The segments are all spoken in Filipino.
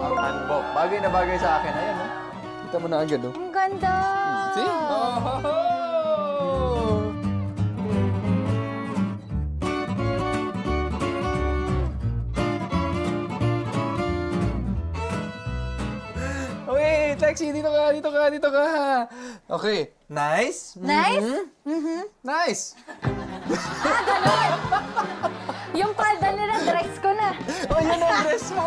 ang hanbok. Bagay na bagay sa akin. Ayan, oh. Kita mo na agad, oh. Ang ganda! See? Oh! Wait, Lexi, dito ka. Okay. Nice. Nice? Nice. Ganon! Yung palda nila, dress ko na. Oh, yun ang dress mo.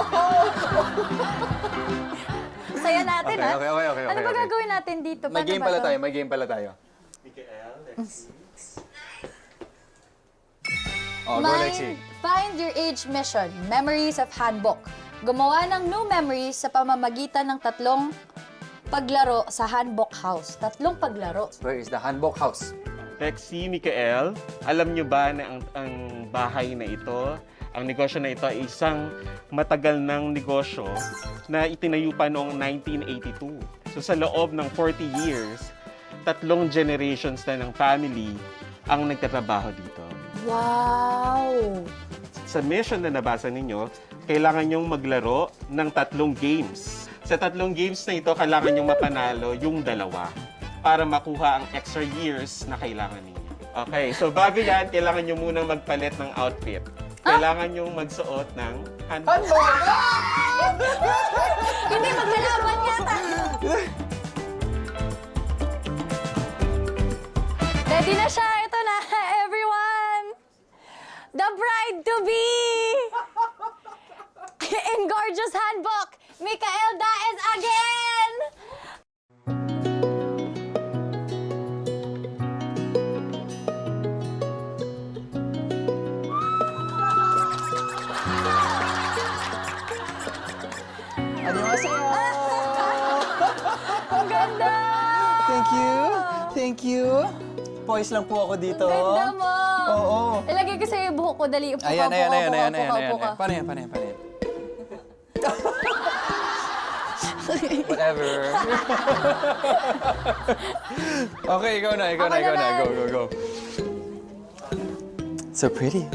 Saya natin, ha? Okay. Ano ba gagawin natin dito? May Paano game ba pala to? tayo, may game pala tayo. Oh, go, Lexi. Find your age mission, Memories of Handbook. Gumawa ng new memories sa pamamagitan ng 3 paglaro sa Handbook House. 3 paglaro. Where is the handbook house? Lexi, Mikael, alam nyo ba na ang bahay na ito, ang negosyo na ito ay isang matagal ng negosyo na itinayo pa noong 1982. So sa loob ng 40 years, 3 generations na ng family ang nagtatrabaho dito. Wow! Sa mission na nabasa ninyo, kailangan nyong maglaro ng 3 games. Sa 3 games na ito, kailangan nyong mapanalo yung 2 para makuha ang extra years na kailangan ninyo. Okay, so bago yan, kailangan nyo munang magpalit ng outfit. Kailangan nyong magsuot ng handbag. Hindi maglalaban yata! Ready na siya! Ito na, everyone! The bride-to-be! In gorgeous handbook, Mikael Daes again! Annyeonghaseyo! Ang ganda! Thank you. Poise lang po ako dito. Ganda mo! Oo. Ilagay ko sa'yo yung buhok ko, dali. Upo ka, Ayan. upo ka. Paano yan? Whatever. Okay, ikaw na. Ako naman. Go. So pretty.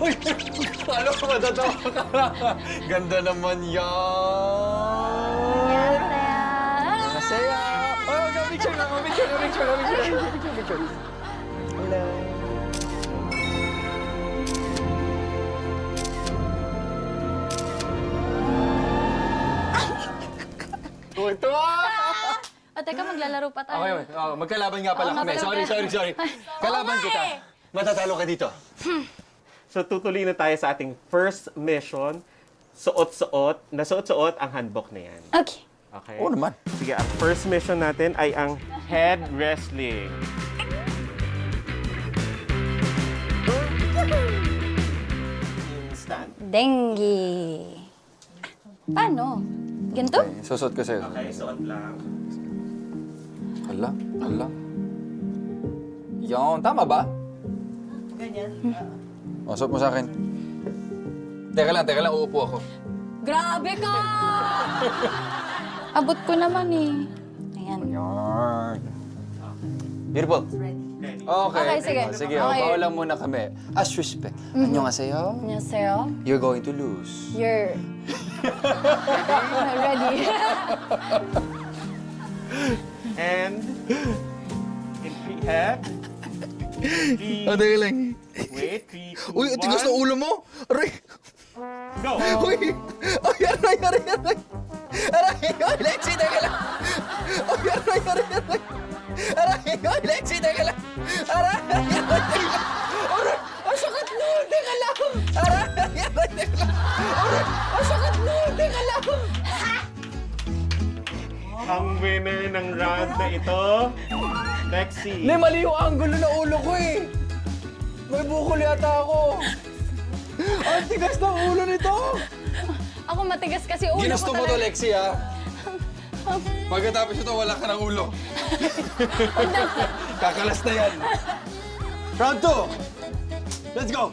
Uy! Paano ko matatawa ka? Ganda naman yan! Masaya! Oh, picture na! Picture! Hello! Ito! Teka, maglalaro pa tayo. Okay. Magkalaban nga pala kami. Sorry. Kalaban kita. Matatalo ka dito. So tutuloy na tayo sa ating first mission, suot-suot ang handbook na yan. Okay. Okay? Oo naman. Sige, ang first mission natin ay ang head wrestling. Instant. Dengue. Paano? Ganito? Okay, susot ko sa'yo. Okay, suot lang. Hala. Yan, tama ba? Ganyan. O, suot mo sa akin. Teka lang, uupo ako. Grabe ka! Abot ko naman eh. Ayan. Yan. Beautiful. Okay. Okay, sige. Sige, Okay. bawalan muna kami. As respect. Annyeonghaseyo. Annyeonghaseyo. You're going to lose. You're... Ready? And in head. Teka lang. Wait, 3, 2, Uy, tigas na ulo mo. Aray. Go! Uy. Ay, aray. Aray, Lexi, teka lang. Uy, aray. Aray, Lexi, teka lang. Aray. Ang sakit nun, teka lang. Aray, teka lang. Aray, ang sakit nun, teka lang. Ang winner ng round na ito, Lexi. Hindi, mali yung angulo na ulo ko eh. May bukol yata ako. Ang tigas ng ulo nito. Ako matigas kasi ulo Ginusto ko mo to, talaga. Lexi, ha? Pagkatapos ito, wala ka ng ulo. Kakalas na yan. Round 2. Let's go!